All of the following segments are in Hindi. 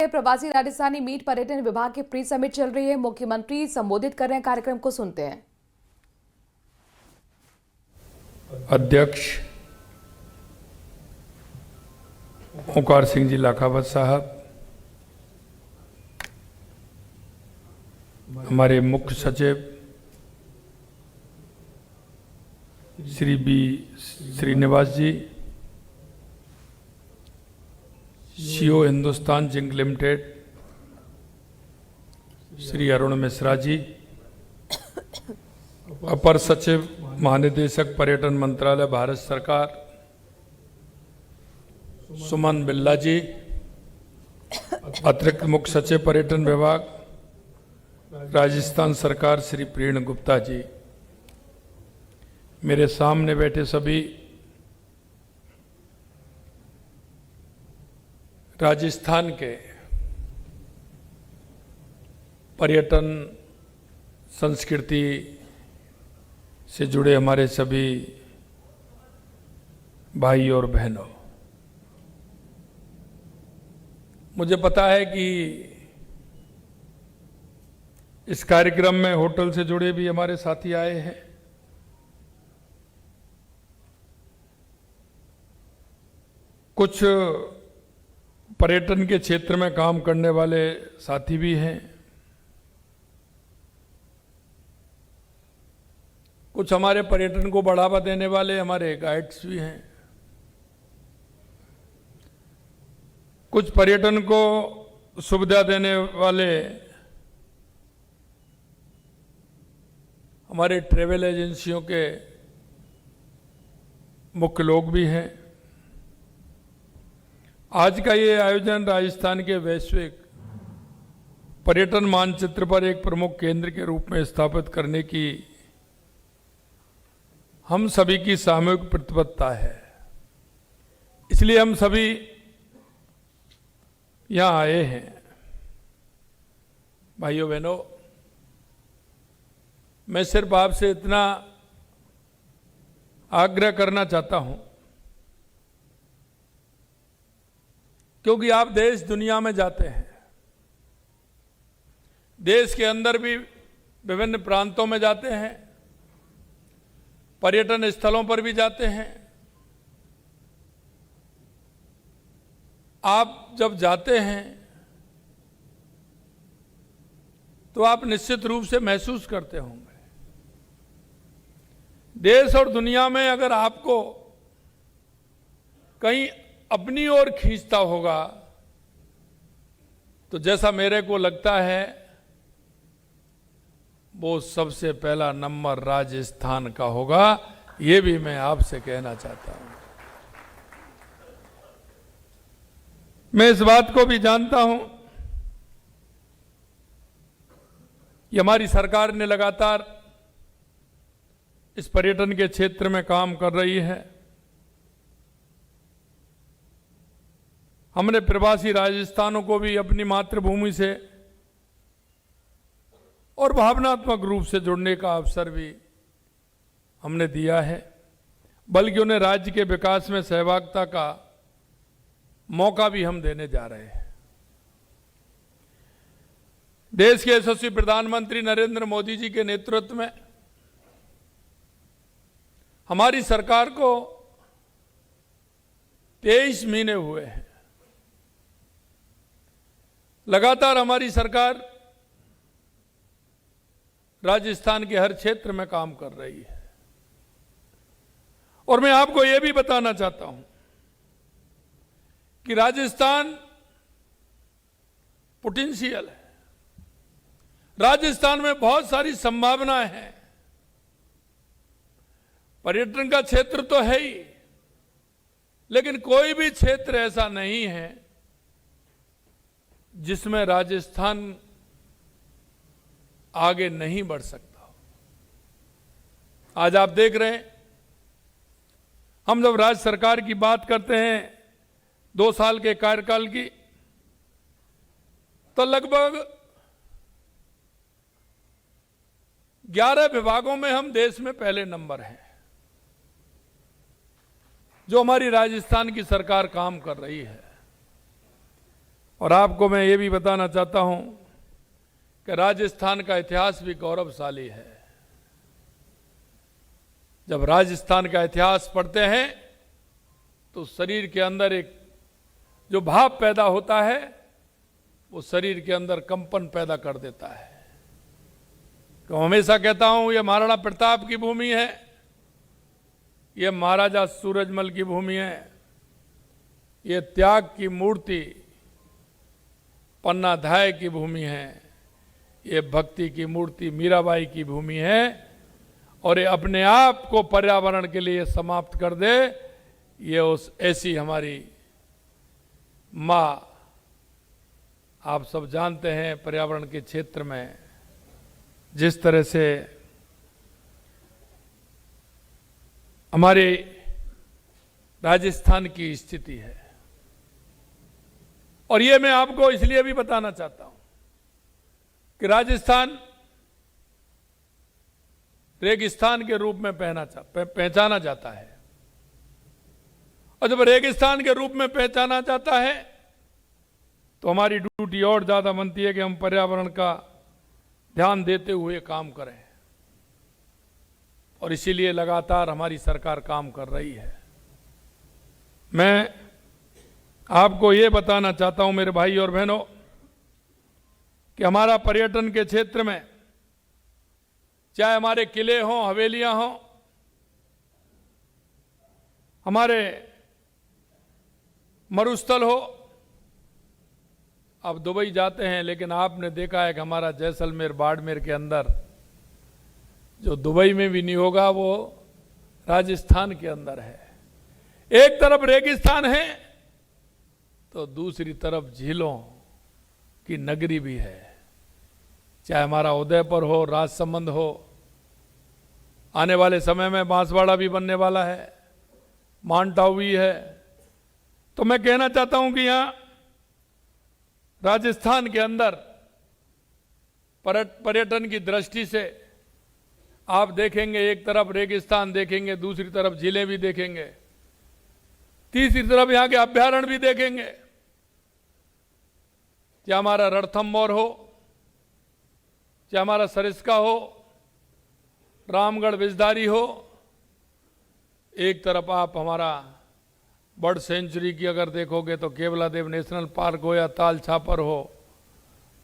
प्रवासी राजस्थानी मीट पर्यटन विभाग के प्री समिट चल रही है। मुख्यमंत्री संबोधित कर रहे हैं, कार्यक्रम को सुनते हैं। अध्यक्ष ओंकार सिंह जी लाखावत साहब, हमारे मुख्य सचिव Shri B Srinivas ji, CEO Hindustan zinc limited Shri Arun Mishra ji, अपर सचिव महानिदेशक पर्यटन मंत्रालय भारत सरकार सुमन बिल्ला जी, अतिरिक्त मुख्य सचिव पर्यटन विभाग राजस्थान सरकार श्री प्रीण गुप्ता जी, मेरे सामने बैठे सभी राजस्थान के पर्यटन संस्कृति से जुड़े हमारे सभी भाई और बहनों, मुझे पता है कि इस कार्यक्रम में होटल से जुड़े भी हमारे साथी आए हैं। कुछ पर्यटन के क्षेत्र में काम करने वाले साथी भी हैं, कुछ हमारे पर्यटन को बढ़ावा देने वाले हमारे गाइड्स भी हैं, कुछ पर्यटन को सुविधा देने वाले हमारे ट्रेवल एजेंसियों के मुख्य लोग भी हैं। आज का ये आयोजन राजस्थान के वैश्विक पर्यटन मानचित्र पर एक प्रमुख केंद्र के रूप में स्थापित करने की हम सभी की सामूहिक प्रतिबद्धता है। इसलिए हम सभी यहां आए हैं। भाइयों बहनों, मैं सिर्फ आपसे इतना आग्रह करना चाहता हूं, क्योंकि आप देश दुनिया में जाते हैं, देश के अंदर भी विभिन्न प्रांतों में जाते हैं, पर्यटन स्थलों पर भी जाते हैं। आप जब जाते हैं तो आप निश्चित रूप से महसूस करते होंगे, देश और दुनिया में अगर आपको कहीं अपनी ओर खींचता होगा तो जैसा मेरे को लगता है वो सबसे पहला नंबर राजस्थान का होगा। ये भी मैं आपसे कहना चाहता हूं। मैं इस बात को भी जानता हूं कि हमारी सरकार ने लगातार इस पर्यटन के क्षेत्र में काम कर रही है। हमने प्रवासी राजस्थानों को भी अपनी मातृभूमि से और भावनात्मक रूप से जुड़ने का अवसर भी हमने दिया है, बल्कि उन्हें राज्य के विकास में सहभागिता का मौका भी हम देने जा रहे हैं। देश के यशस्वी प्रधानमंत्री नरेंद्र मोदी जी के नेतृत्व में हमारी सरकार को 23 महीने हुए हैं। लगातार हमारी सरकार राजस्थान के हर क्षेत्र में काम कर रही है। और मैं आपको यह भी बताना चाहता हूं कि राजस्थान पोटेंशियल है, राजस्थान में बहुत सारी संभावनाएं हैं। पर्यटन का क्षेत्र तो है ही, लेकिन कोई भी क्षेत्र ऐसा नहीं है जिसमें राजस्थान आगे नहीं बढ़ सकता। आज आप देख रहे हैं, हम जब राज्य सरकार की बात करते हैं 2 साल के कार्यकाल की, तो लगभग 11 विभागों में हम देश में पहले नंबर हैं। जो हमारी राजस्थान की सरकार काम कर रही है, और आपको मैं ये भी बताना चाहता हूं कि राजस्थान का इतिहास भी गौरवशाली है। जब राजस्थान का इतिहास पढ़ते हैं तो शरीर के अंदर एक जो भाव पैदा होता है वो शरीर के अंदर कंपन पैदा कर देता है। तो हमेशा कहता हूं ये महाराणा प्रताप की भूमि है, ये महाराजा सूरजमल की भूमि है, ये त्याग की मूर्ति पन्नाधाय की भूमि है, ये भक्ति की मूर्ति मीराबाई की भूमि है। और ये अपने आप को पर्यावरण के लिए समाप्त कर दे, ये उस ऐसी हमारी माँ। आप सब जानते हैं पर्यावरण के क्षेत्र में जिस तरह से हमारे राजस्थान की स्थिति है, और ये मैं आपको इसलिए भी बताना चाहता हूं कि राजस्थान रेगिस्तान के रूप में पहचाना जाता है, और जब रेगिस्तान के रूप में पहचाना जाता है तो हमारी ड्यूटी और ज्यादा बनती है कि हम पर्यावरण का ध्यान देते हुए काम करें, और इसीलिए लगातार हमारी सरकार काम कर रही है। मैं आपको ये बताना चाहता हूं मेरे भाई और बहनों कि हमारा पर्यटन के क्षेत्र में चाहे हमारे किले हों, हवेलियां हों, हमारे मरुस्थल हो। अब दुबई जाते हैं, लेकिन आपने देखा है कि हमारा जैसलमेर बाड़मेर के अंदर जो दुबई में भी नहीं होगा वो राजस्थान के अंदर है। एक तरफ रेगिस्तान है तो दूसरी तरफ झीलों की नगरी भी है। चाहे हमारा उदयपुर हो, राजसमंद हो, आने वाले समय में बांसवाड़ा भी बनने वाला है, माउंट आबू भी है। तो मैं कहना चाहता हूं कि यहां राजस्थान के अंदर पर्यटन की दृष्टि से आप देखेंगे, एक तरफ रेगिस्तान देखेंगे, दूसरी तरफ झीलें भी देखेंगे, तीसरी तरफ यहां के अभ्यारण्य भी देखेंगे। चाहे हमारा रणथंभौर हो, चाहे हमारा सरिस्का हो, रामगढ़ विजधारी हो, एक तरफ आप हमारा बर्ड सेंचुरी की अगर देखोगे तो केवलादेव नेशनल पार्क हो या ताल छापर हो,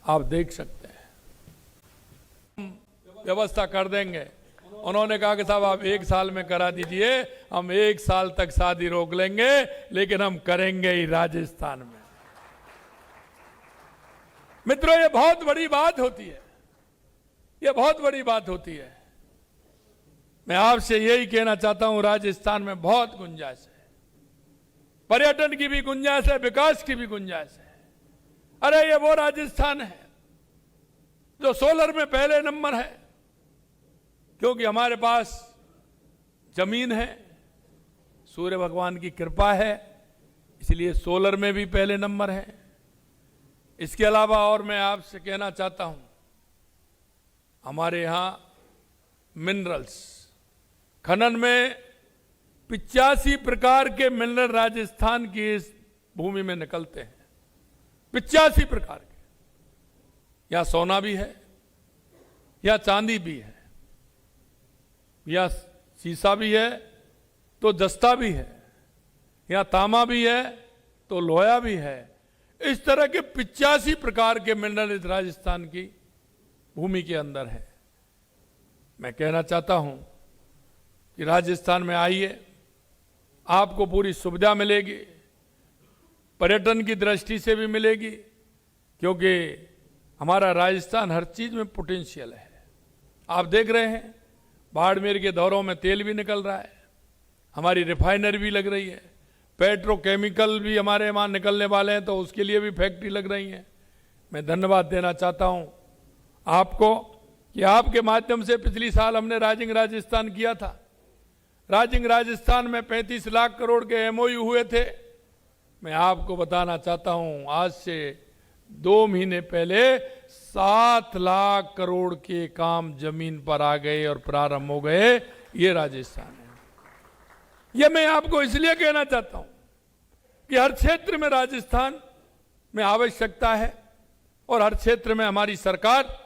आप देख सकते हैं। व्यवस्था कर देंगे। उन्होंने कहा कि साहब आप 1 साल में करा दीजिए, हम 1 साल तक शादी रोक लेंगे, लेकिन हम करेंगे ही राजस्थान में। मित्रों, ये बहुत बड़ी बात होती है, ये बहुत बड़ी बात होती है। मैं आपसे यही कहना चाहता हूं, राजस्थान में बहुत गुंजाइश है, पर्यटन की भी गुंजाइश है, विकास की भी गुंजाइश है। अरे ये वो राजस्थान है जो सोलर में पहले नंबर है, क्योंकि हमारे पास जमीन है, सूर्य भगवान की कृपा है, इसलिए सोलर में भी पहले नंबर है। इसके अलावा और मैं आपसे कहना चाहता हूं, हमारे यहां मिनरल्स खनन में 85 प्रकार के मिनरल राजस्थान की इस भूमि में निकलते हैं। 85 प्रकार के। यहां सोना भी है, या चांदी भी है, या सीसा भी है तो जस्ता भी है, या तांबा भी है तो लोहा भी है। इस तरह के 85 प्रकार के मिनरल इस राजस्थान की भूमि के अंदर है। मैं कहना चाहता हूं कि राजस्थान में आइए, आपको पूरी सुविधा मिलेगी, पर्यटन की दृष्टि से भी मिलेगी, क्योंकि हमारा राजस्थान हर चीज में पोटेंशियल है। आप देख रहे हैं बाड़मेर के दौरों में तेल भी निकल रहा है, हमारी रिफाइनरी भी लग रही है, पेट्रोकेमिकल भी हमारे वहां निकलने वाले हैं, तो उसके लिए भी फैक्ट्री लग रही है। मैं धन्यवाद देना चाहता हूं आपको कि आपके माध्यम से पिछली साल हमने राइजिंग राजस्थान किया था। राइजिंग राजस्थान में 35 लाख करोड़ के एमओयू हुए थे। मैं आपको बताना चाहता हूं, आज से 2 महीने पहले 7 लाख करोड़ के काम जमीन पर आ गए और प्रारंभ हो गए। ये राजस्थान है। ये मैं आपको इसलिए कहना चाहता हूं कि हर क्षेत्र में राजस्थान में आवश्यकता है और हर क्षेत्र में हमारी सरकार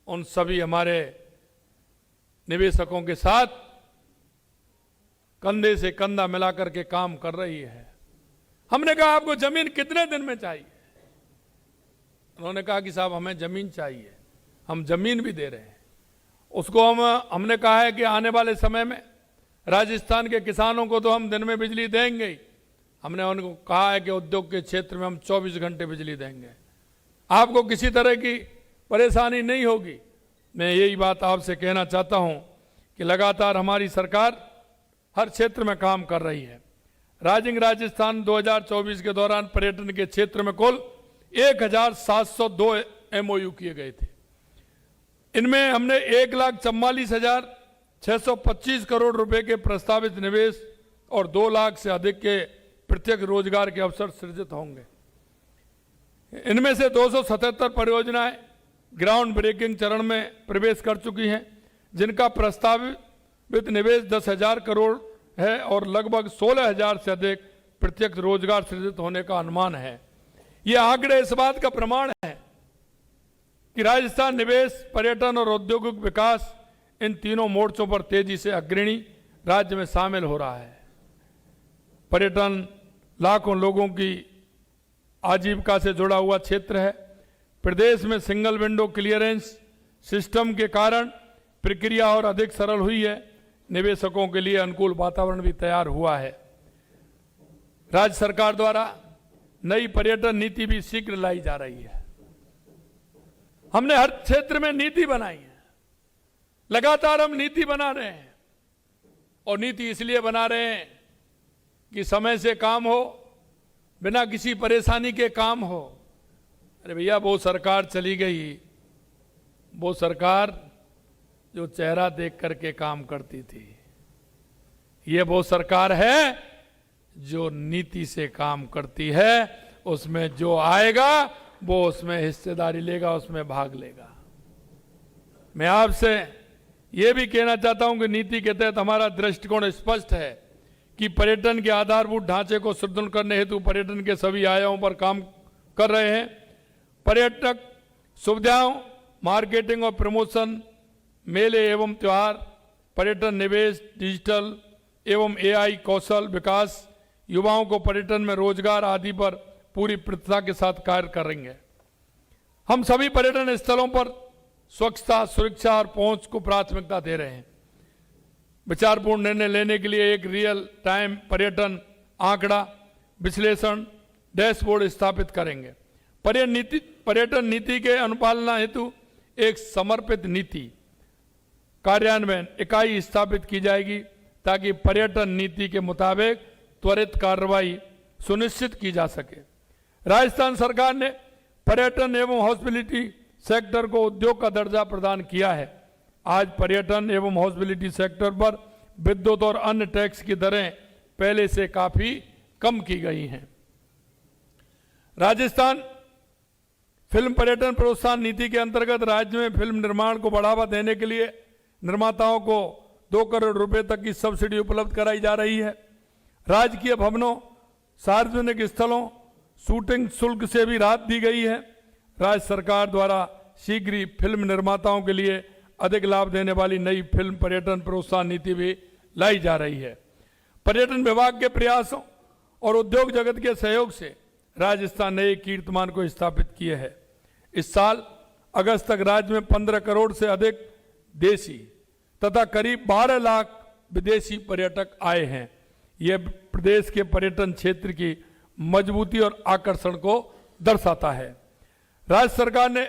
उन सभी हमारे निवेशकों के साथ कंधे से कंधा मिलाकर के काम कर रही है। हमने कहा आपको जमीन कितने दिन में चाहिए? उन्होंने कहा कि साहब हमें जमीन चाहिए, हम जमीन भी दे रहे हैं। उसको हमने कहा है कि आने वाले समय में राजस्थान के किसानों को तो हम दिन में बिजली देंगे ही, हमने उनको कहा है कि उद्योग के क्षेत्र में हम 24 घंटे बिजली देंगे, आपको किसी तरह की परेशानी नहीं होगी। मैं यही बात आपसे कहना चाहता हूं कि लगातार हमारी सरकार हर क्षेत्र में काम कर रही है। राइजिंग राजस्थान 2024 के दौरान पर्यटन के क्षेत्र में कुल 1702 MOU किए गए थे। इनमें हमने 1,44,625 करोड़ रुपए के प्रस्तावित निवेश और 2 लाख से अधिक के प्रत्यक्ष रोजगार के अवसर सृजित होंगे। इनमें से 277 परियोजनाएं ग्राउंड ब्रेकिंग चरण में प्रवेश कर चुकी हैं, जिनका प्रस्तावित निवेश 10,000 करोड़ है और लगभग 16,000 से अधिक प्रत्यक्ष रोजगार सृजित होने का अनुमान है। ये आंकड़े इस बात का प्रमाण है कि राजस्थान निवेश, पर्यटन और औद्योगिक विकास इन तीनों मोर्चों पर तेजी से अग्रणी राज्य में शामिल हो रहा है। पर्यटन लाखों लोगों की आजीविका से जुड़ा हुआ क्षेत्र है। प्रदेश में सिंगल विंडो क्लियरेंस सिस्टम के कारण प्रक्रिया और अधिक सरल हुई है। निवेशकों के लिए अनुकूल वातावरण भी तैयार हुआ है। राज्य सरकार द्वारा नई पर्यटन नीति भी शीघ्र लाई जा रही है। हमने हर क्षेत्र में नीति बनाई है, लगातार हम नीति बना रहे हैं और नीति इसलिए बना रहे हैं कि समय से काम हो, बिना किसी परेशानी के काम हो। अरे भैया, वो सरकार चली गई, वो सरकार जो चेहरा देख करके काम करती थी। ये वो सरकार है जो नीति से काम करती है। उसमें जो आएगा वो उसमें हिस्सेदारी लेगा, उसमें भाग लेगा। मैं आपसे ये भी कहना चाहता हूं कि नीति के तहत हमारा दृष्टिकोण स्पष्ट है कि पर्यटन के आधारभूत ढांचे को सुदृढ़ करने हेतु पर्यटन के सभी आयामों पर काम कर रहे हैं। पर्यटक सुविधाओं, मार्केटिंग और प्रमोशन, मेले एवं त्योहार, पर्यटन निवेश, डिजिटल एवं AI कौशल विकास, युवाओं को पर्यटन में रोजगार आदि पर पूरी प्रतिष्ठा के साथ कार्य करेंगे। हम सभी पर्यटन स्थलों पर स्वच्छता, सुरक्षा और पहुंच को प्राथमिकता दे रहे हैं। विचारपूर्ण निर्णय लेने के लिए एक रियल टाइम पर्यटन आंकड़ा विश्लेषण डैशबोर्ड स्थापित करेंगे। पर्यटन नीति के अनुपालना हेतु एक समर्पित नीति कार्यान्वयन इकाई स्थापित की जाएगी ताकि पर्यटन नीति के मुताबिक त्वरित कार्रवाई सुनिश्चित की जा सके। राजस्थान सरकार ने पर्यटन एवं हॉस्पिटैलिटी सेक्टर को उद्योग का दर्जा प्रदान किया है। आज पर्यटन एवं हॉस्पिटैलिटी सेक्टर पर विद्युत और अन्य टैक्स की दरें पहले से काफी कम की गई हैं। राजस्थान फिल्म पर्यटन प्रोत्साहन नीति के अंतर्गत राज्य में फिल्म निर्माण को बढ़ावा देने के लिए निर्माताओं को 2 करोड़ रुपए तक की सब्सिडी उपलब्ध कराई जा रही है। राजकीय भवनों, सार्वजनिक स्थलों, शूटिंग शुल्क से भी राहत दी गई है। राज्य सरकार द्वारा शीघ्र ही फिल्म निर्माताओं के लिए अधिक लाभ देने वाली नई फिल्म पर्यटन प्रोत्साहन नीति भी लाई जा रही है। पर्यटन विभाग के प्रयासों और उद्योग जगत के सहयोग से राजस्थान ने एक कीर्तिमान को स्थापित किए है। इस साल अगस्त तक राज्य में 15 करोड़ से अधिक देशी तथा करीब 12 लाख विदेशी पर्यटक आए हैं। यह प्रदेश के पर्यटन क्षेत्र की मजबूती और आकर्षण को दर्शाता है। राज्य सरकार ने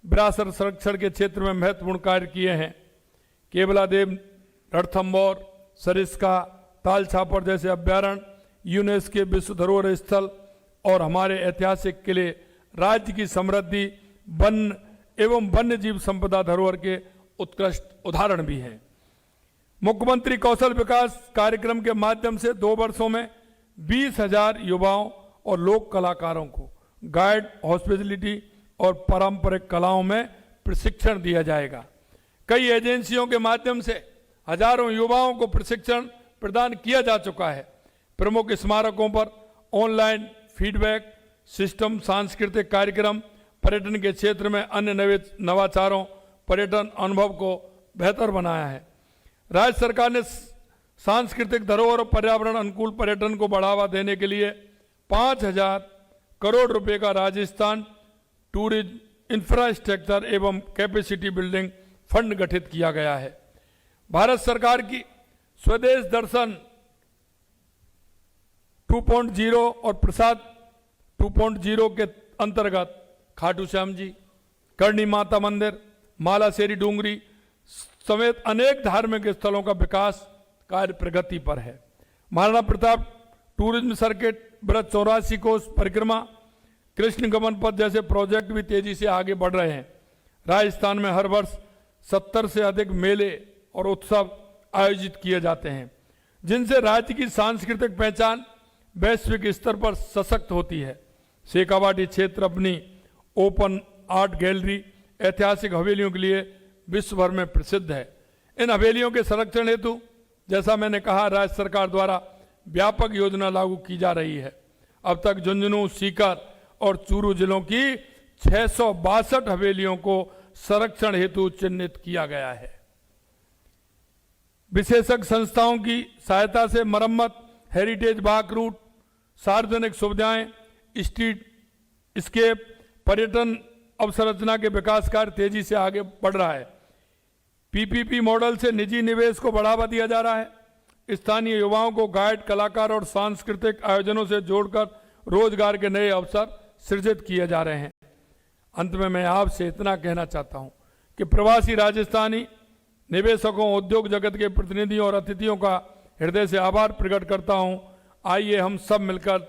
विरासत संरक्षण के क्षेत्र में महत्वपूर्ण कार्य किए हैं। केवलादेव, रणथंभौर, सरिस्का, ताल छापर जैसे अभ्यारण्य, यूनेस्को के विश्व धरोहर स्थल और हमारे ऐतिहासिक किले राज्य की समृद्धि, वन एवं वन्य जीव संपदा धरोहर के उत्कृष्ट उदाहरण भी हैं। मुख्यमंत्री कौशल विकास कार्यक्रम के माध्यम से 2 वर्षों में 20,000 युवाओं और लोक कलाकारों को गाइड, हॉस्पिटैलिटी और पारंपरिक कलाओं में प्रशिक्षण दिया जाएगा। कई एजेंसियों के माध्यम से हजारों युवाओं को प्रशिक्षण प्रदान किया जा चुका है। प्रमुख स्मारकों पर ऑनलाइन फीडबैक सिस्टम, सांस्कृतिक कार्यक्रम, पर्यटन के क्षेत्र में अन्य नवाचारों, पर्यटन अनुभव को बेहतर बनाया है। राज्य सरकार ने सांस्कृतिक धरोहर और पर्यावरण अनुकूल पर्यटन को बढ़ावा देने के लिए 5,000 करोड़ रुपए का राजस्थान टूरिज्म इंफ्रास्ट्रक्चर एवं कैपेसिटी बिल्डिंग फंड गठित किया गया है। भारत सरकार की स्वदेश दर्शन 2.0 और प्रसाद 2.0 के अंतर्गत खाटू श्याम जी, करणी माता मंदिर, मालाशेरी डूंगरी समेत अनेक धार्मिक स्थलों का विकास कार्य प्रगति पर है। महाराणा प्रताप टूरिज्म सर्किट, ब्रज 84 कोस परिक्रमा, कृष्ण गमन पथ जैसे प्रोजेक्ट भी तेजी से आगे बढ़ रहे हैं। राजस्थान में हर वर्ष 70 से अधिक मेले और उत्सव आयोजित किए जाते हैं, जिनसे राज्य की सांस्कृतिक पहचान वैश्विक स्तर पर सशक्त होती है। शेखावाटी क्षेत्र अपनी ओपन आर्ट गैलरी, ऐतिहासिक हवेलियों के लिए विश्व भर में प्रसिद्ध है। इन हवेलियों के संरक्षण हेतु, जैसा मैंने कहा, राज्य सरकार द्वारा व्यापक योजना लागू की जा रही है। अब तक झुंझुनू, सीकर और चूरू जिलों की 662 हवेलियों को संरक्षण हेतु चिन्हित किया गया है। विशेषज्ञ संस्थाओं की सहायता से मरम्मत, हेरिटेज वॉक रूट, सार्वजनिक सुविधाएं, स्ट्रीट स्केप, पर्यटन अवसंरचना के विकास कार्य तेजी से आगे बढ़ रहा है। पीपीपी मॉडल से निजी निवेश को बढ़ावा दिया जा रहा है। स्थानीय युवाओं को गाइड, कलाकार और सांस्कृतिक आयोजनों से जोड़कर रोजगार के नए अवसर सृजित किए जा रहे हैं। अंत में मैं आपसे इतना कहना चाहता हूं कि प्रवासी राजस्थानी निवेशकों, उद्योग जगत के प्रतिनिधियों और अतिथियों का हृदय से आभार प्रकट करता हूं। आइए हम सब मिलकर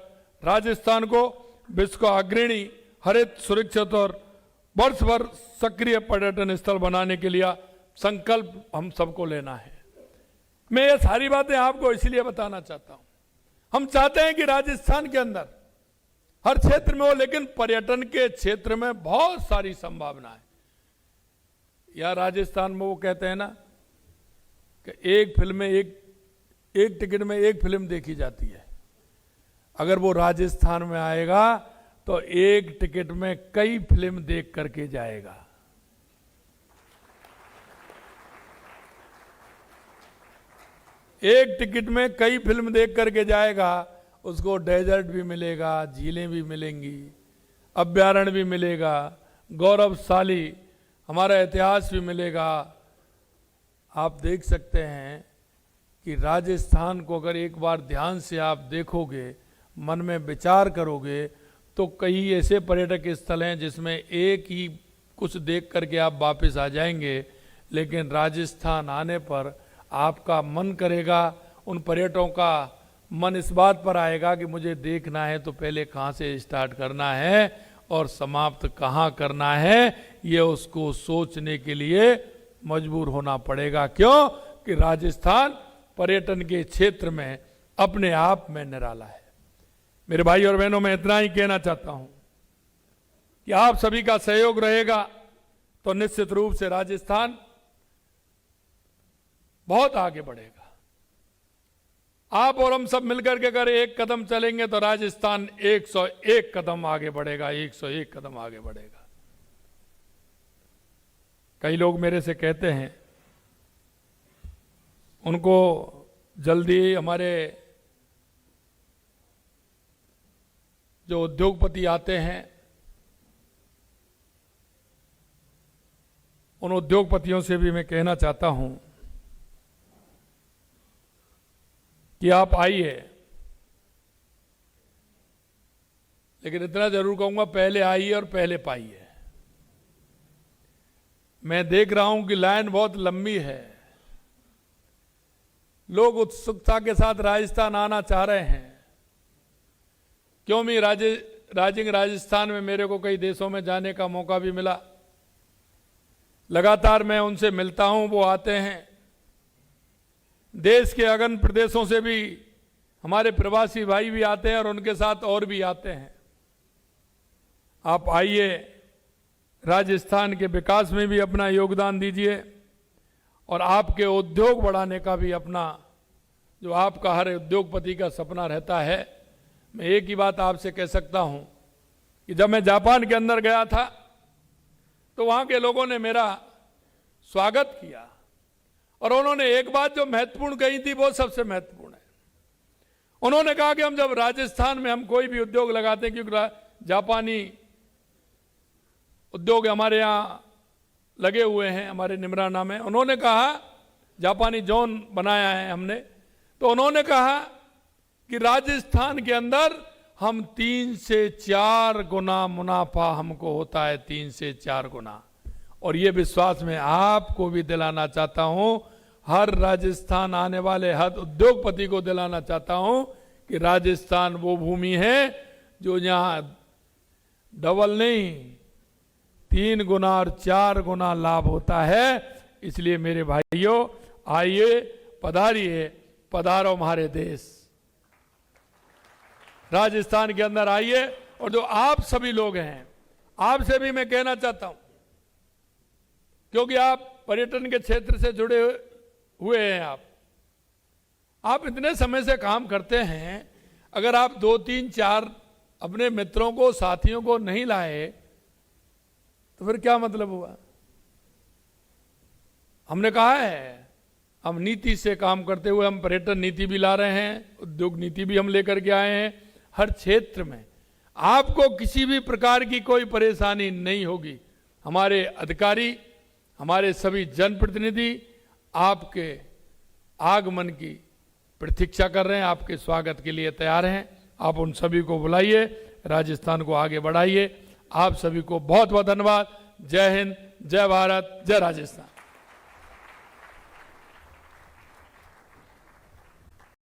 राजस्थान को विश्व का अग्रणी, हरित, सुरक्षित और वर्ष भर सक्रिय पर्यटन स्थल बनाने के लिए संकल्प हम सबको लेना है। मैं ये सारी बातें आपको इसलिए बताना चाहता हूं। हम चाहते हैं कि राजस्थान के अंदर हर क्षेत्र में हो, लेकिन पर्यटन के क्षेत्र में बहुत सारी संभावना है। या राजस्थान में वो कहते हैं ना कि एक फिल्म में एक टिकट में एक फिल्म देखी जाती है। अगर वो राजस्थान में आएगा तो एक टिकट में कई फिल्म देख करके जाएगा। एक टिकट में कई फिल्म देख करके जाएगा। उसको डेजर्ट भी मिलेगा, झीलें भी मिलेंगी, अभ्यारण्य भी मिलेगा, गौरवशाली हमारा इतिहास भी मिलेगा। आप देख सकते हैं कि राजस्थान को अगर एक बार ध्यान से आप देखोगे, मन में विचार करोगे, तो कई ऐसे पर्यटक स्थल हैं जिसमें एक ही कुछ देख करके आप वापस आ जाएंगे, लेकिन राजस्थान आने पर आपका मन करेगा, उन पर्यटकों का मन इस बात पर आएगा कि मुझे देखना है तो पहले कहाँ से स्टार्ट करना है और समाप्त कहाँ करना है, ये उसको सोचने के लिए मजबूर होना पड़ेगा। क्यों? कि राजस्थान पर्यटन के क्षेत्र में अपने आप में निराला है। मेरे भाई और बहनों, मैं इतना ही कहना चाहता हूं कि आप सभी का सहयोग रहेगा तो निश्चित रूप से राजस्थान बहुत आगे बढ़ेगा। आप और हम सब मिलकर के अगर एक कदम चलेंगे तो राजस्थान 101 कदम आगे बढ़ेगा, 101 कदम आगे बढ़ेगा। कई लोग मेरे से कहते हैं, उनको जल्दी हमारे जो उद्योगपति आते हैं, उन उद्योगपतियों से भी मैं कहना चाहता हूं कि आप आइए, लेकिन इतना जरूर कहूंगा, पहले आइए और पहले पाइए। मैं देख रहा हूं कि लाइन बहुत लंबी है। लोग उत्सुकता के साथ राजस्थान आना चाह रहे हैं। क्यों? मैं राजस्थान में मेरे को कई देशों में जाने का मौका भी मिला। लगातार मैं उनसे मिलता हूं, वो आते हैं। देश के अगन प्रदेशों से भी हमारे प्रवासी भाई भी आते हैं और उनके साथ और भी आते हैं। आप आइए, राजस्थान के विकास में भी अपना योगदान दीजिए और आपके उद्योग बढ़ाने का भी अपना, जो आपका हर उद्योगपति का सपना रहता है। मैं एक ही बात आपसे कह सकता हूं कि जब मैं जापान के अंदर गया था तो वहां के लोगों ने मेरा स्वागत किया और उन्होंने एक बात जो महत्वपूर्ण कही थी वो सबसे महत्वपूर्ण है। उन्होंने कहा कि हम जब राजस्थान में हम कोई भी उद्योग लगाते हैं, क्योंकि जापानी उद्योग हमारे यहाँ लगे हुए हैं हमारे निमराना में, उन्होंने कहा जापानी जोन बनाया है हमने, तो उन्होंने कहा कि राजस्थान के अंदर हम 3 से 4 गुना मुनाफा हमको होता है, 3 से 4 गुना। और ये विश्वास मैं आपको भी दिलाना चाहता हूं, हर राजस्थान आने वाले हर उद्योगपति को दिलाना चाहता हूं कि राजस्थान वो भूमि है जो यहाँ डबल नहीं 3 गुना और 4 गुना लाभ होता है। इसलिए मेरे भाइयों, आइए, पधारिए, पधारो हमारे देश राजस्थान के अंदर आइए। और जो आप सभी लोग हैं, आपसे भी मैं कहना चाहता हूं, क्योंकि आप पर्यटन के क्षेत्र से जुड़े हुए हैं, आप इतने समय से काम करते हैं, अगर आप 2, 3, 4 अपने मित्रों को, साथियों को नहीं लाए तो फिर क्या मतलब हुआ? हमने कहा है हम नीति से काम करते हुए हम पर्यटन नीति भी ला रहे हैं, उद्योग नीति भी हम लेकर के आए हैं। हर क्षेत्र में आपको किसी भी प्रकार की कोई परेशानी नहीं होगी। हमारे अधिकारी, हमारे सभी जनप्रतिनिधि आपके आगमन की प्रतीक्षा कर रहे हैं, आपके स्वागत के लिए तैयार हैं। आप उन सभी को बुलाइए, राजस्थान को आगे बढ़ाइए। आप सभी को बहुत बहुत धन्यवाद। जय हिंद, जय भारत, जय राजस्थान।